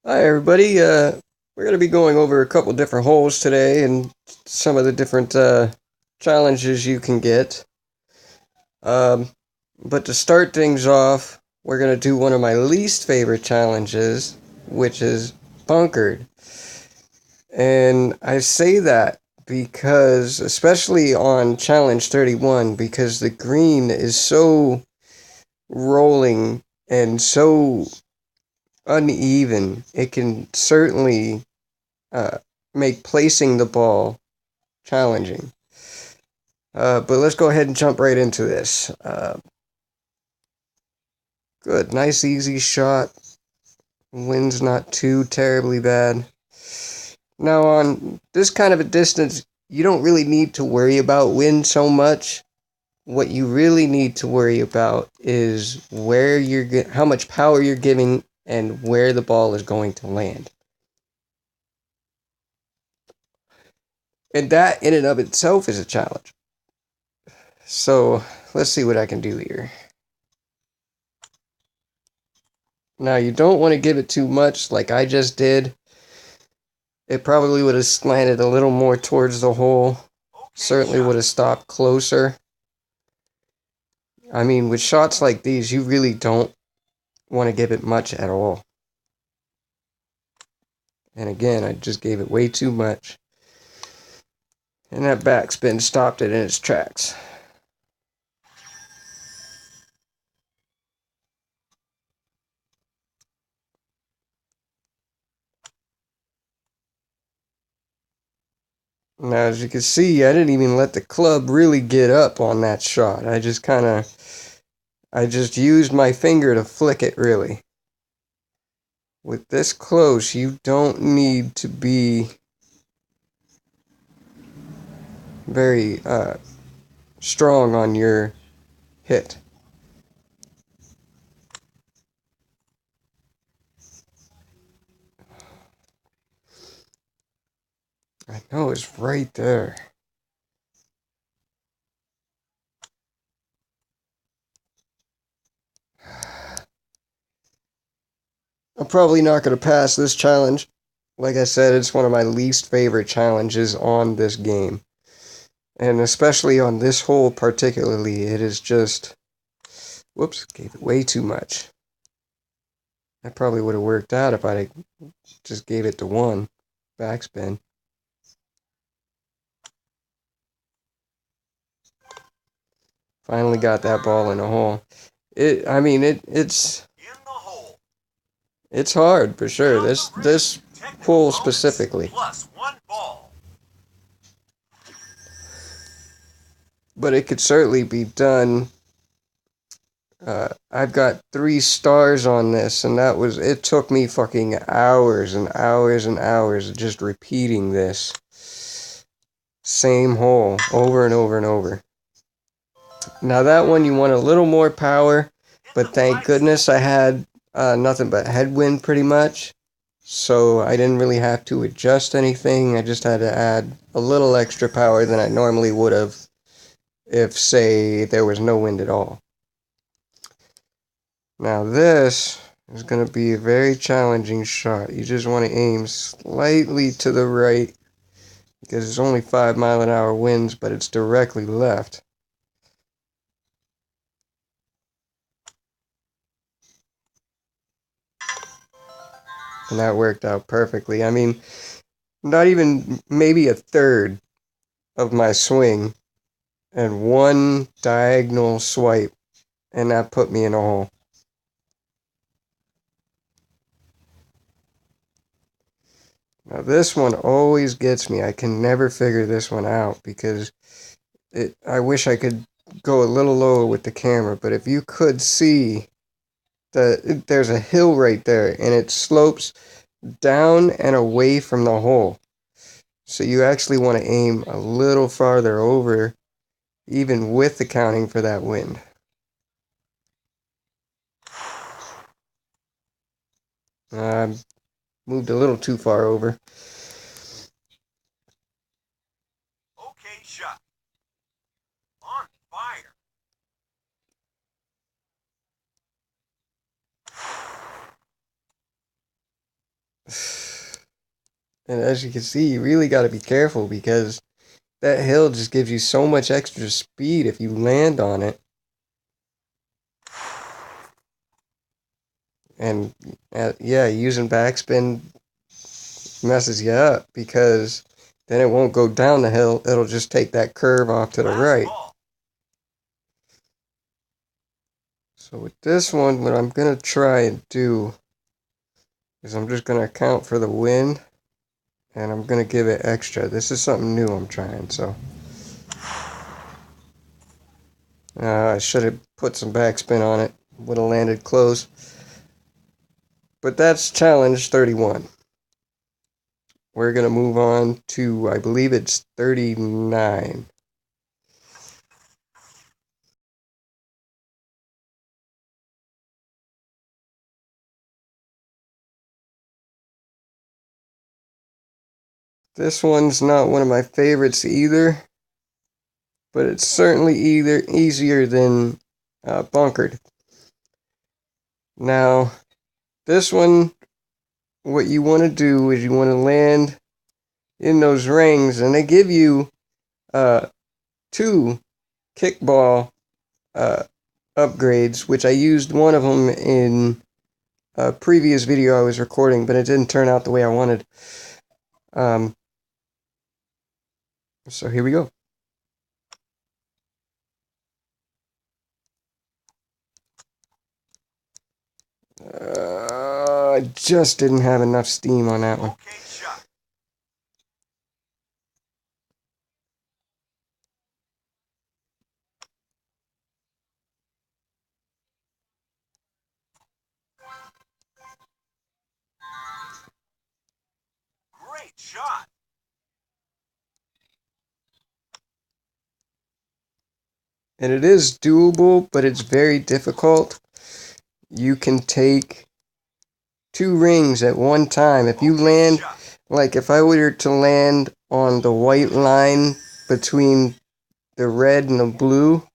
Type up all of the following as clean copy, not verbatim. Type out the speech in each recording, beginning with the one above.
Hi everybody. We're going to be going over a couple different holes today and some of the different challenges you can get. Um, but to start things off, we're going to do one of my least favorite challenges, which is bunkered. And I say that because, especially on challenge 31, because the green is so rolling and so uneven, it can certainly uh, make placing the ball challenging. But let's go ahead and jump right into this. Good, nice easy shot. Wind's not too terribly bad. Now on this kind of a distance, you don't really need to worry about wind so much. What you really need to worry about is where how much power you're giving and where the ball is going to land. And that in and of itself is a challenge. So let's see what I can do here. Now, you don't want to give it too much like I just did. It probably would have slanted a little more towards the hole. Certainly would have stopped closer. I mean, with shots like these, you really don't want to give it much at all. And again, I just gave it way too much. And that backspin stopped it in its tracks. Now, as you can see, I didn't even let the club really get up on that shot. I just used my finger to flick it, really. With this close, you don't need to be very strong on your hit. I know it's right there. I'm probably not going to pass this challenge. Like I said, it's one of my least favorite challenges on this game. And especially on this hole particularly, it is just... Whoops, gave it way too much. That probably would have worked out if I just gave it to one backspin. Finally got that ball in a hole. It's hard for sure. This hole specifically. But it could certainly be done. I've got 3 stars on this, and it took me fucking hours and hours and hours of just repeating this same hole over and over and over. Now that one you want a little more power, but thank goodness I had nothing but headwind pretty much. So I didn't really have to adjust anything. I just had to add a little extra power than I normally would have if, say, there was no wind at all. Now this is going to be a very challenging shot. You just want to aim slightly to the right because it's only 5-mile-an-hour winds, but it's directly left. And that worked out perfectly. I mean, not even maybe a third of my swing and one diagonal swipe, and that put me in a hole. Now this one always gets me. I can never figure this one out because I wish I could go a little lower with the camera, but if you could see there's a hill right there and it slopes down and away from the hole. So you actually want to aim a little farther over, even with accounting for that wind. Moved a little too far over. Okay, shot. On fire. And as you can see, you really got to be careful because that hill just gives you so much extra speed if you land on it. And yeah, using backspin messes you up because then it won't go down the hill. It'll just take that curve off to the Last right. ball. So with this one, what I'm going to try and do is I'm just going to account for the wind and I'm going to give it extra. This is something new I'm trying, so. I should have put some backspin on it. Would have landed close. But that's challenge 31. We're going to move on to, I believe it's 39. This one's not one of my favorites either, but it's certainly easier than bunkered. Now, this one, what you want to do is you want to land in those rings, and they give you 2 kickball upgrades, which I used one of them in a previous video I was recording, but it didn't turn out the way I wanted. So here we go. I just didn't have enough steam on that one. Okay, shot. Great shot. And it is doable, but it's very difficult. You can take 2 rings at one time. If you land, like if I were to land on the white line between the red and the blue,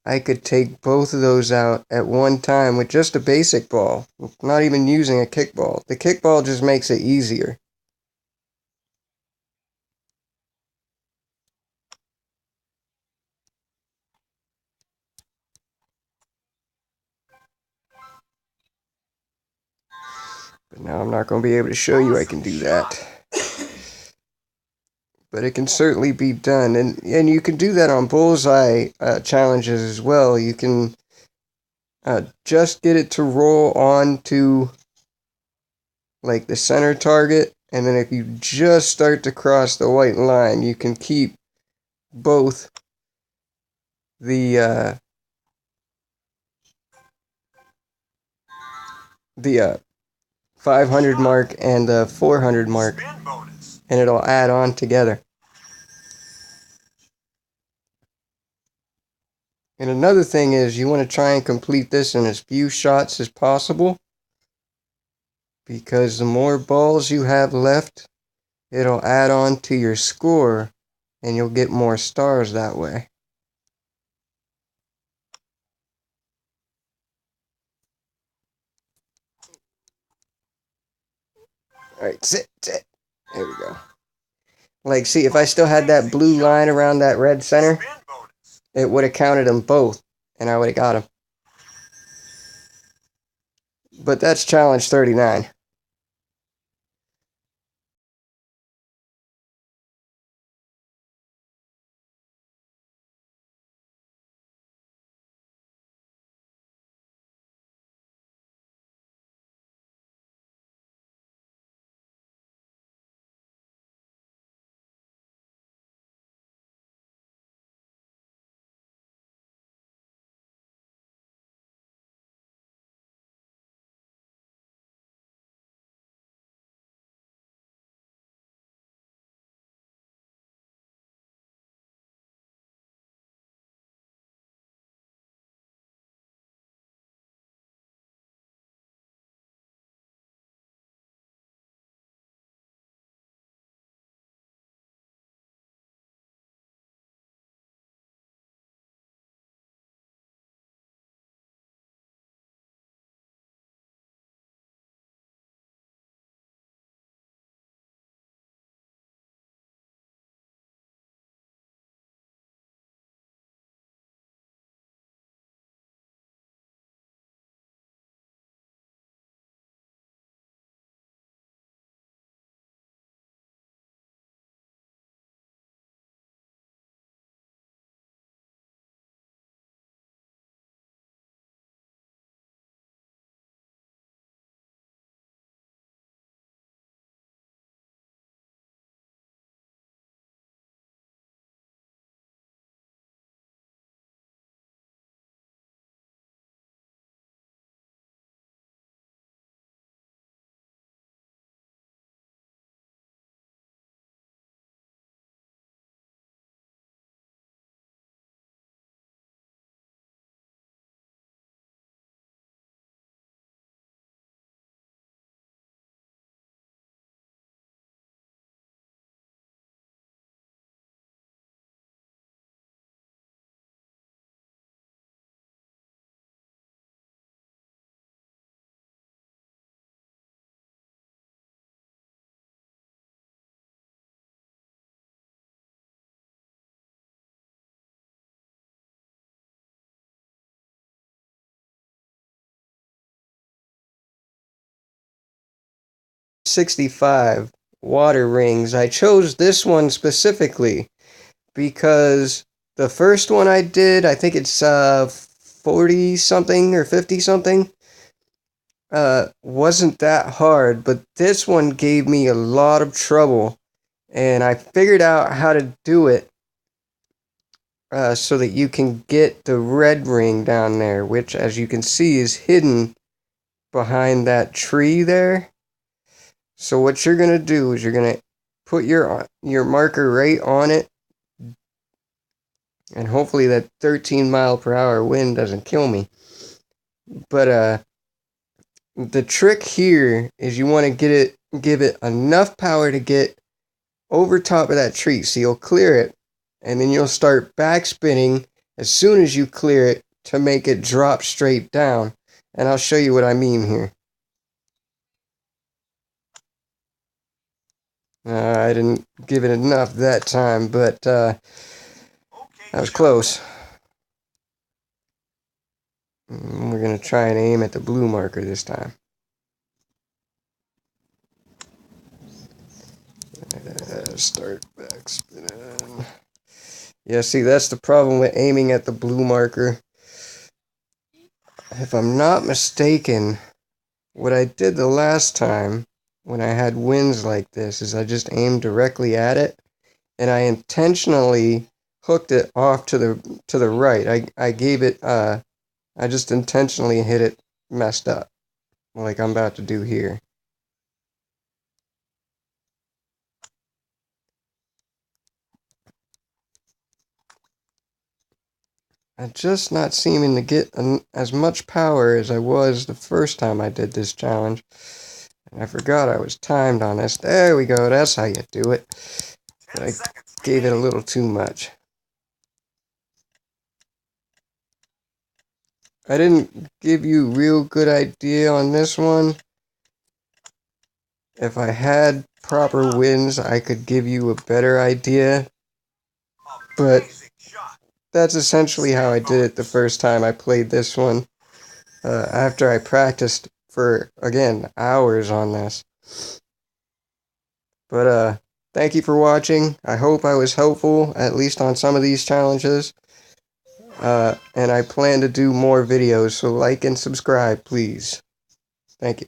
I could take both of those out at one time with just a basic ball, not even using a kickball. The kickball just makes it easier. But now I'm not going to be able to show you I can do that. But it can certainly be done. And you can do that on bullseye challenges as well. You can just get it to roll onto like the center target. And then if you just start to cross the white line, you can keep both the 500 mark and the 400 mark, Spin bonus. and it'll add on together. And another thing is you want to try and complete this in as few shots as possible, because the more balls you have left, it'll add on to your score and you'll get more stars that way. Alright, sit. There we go. Like, see, if I still had that blue line around that red center, Spin bonus. it would have counted them both, and I would have got them. But that's challenge 39. 65 water rings. I chose this one specifically because the first one I did, I think it's 40 something or 50 something, wasn't that hard, but this one gave me a lot of trouble, and I figured out how to do it so that you can get the red ring down there, which, as you can see, is hidden behind that tree there. So what you're gonna do is you're gonna put your marker right on it, and hopefully that 13-mile-per-hour wind doesn't kill me. But the trick here is you want to give it enough power to get over top of that tree, so you'll clear it, and then you'll start backspinning as soon as you clear it to make it drop straight down. And I'll show you what I mean here. I didn't give it enough that time, but that was close. We're going to try and aim at the blue marker this time. Start backspinning. Yeah, see, that's the problem with aiming at the blue marker. If I'm not mistaken, what I did the last time when I had winds like this is I just aimed directly at it, and I intentionally hooked it off to the right. I gave it I just intentionally hit it messed up, like I'm about to do here. I'm just not seeming to get as much power as I was the first time I did this challenge. And I forgot I was timed on this. There we go, that's how you do it. But I gave it a little too much. I didn't give you a real good idea on this one. If I had proper winds, I could give you a better idea. But that's essentially how I did it the first time I played this one. After I practiced for, again, hours on this. But thank you for watching. I hope I was helpful, at least on some of these challenges. And I plan to do more videos, so like and subscribe, please. Thank you.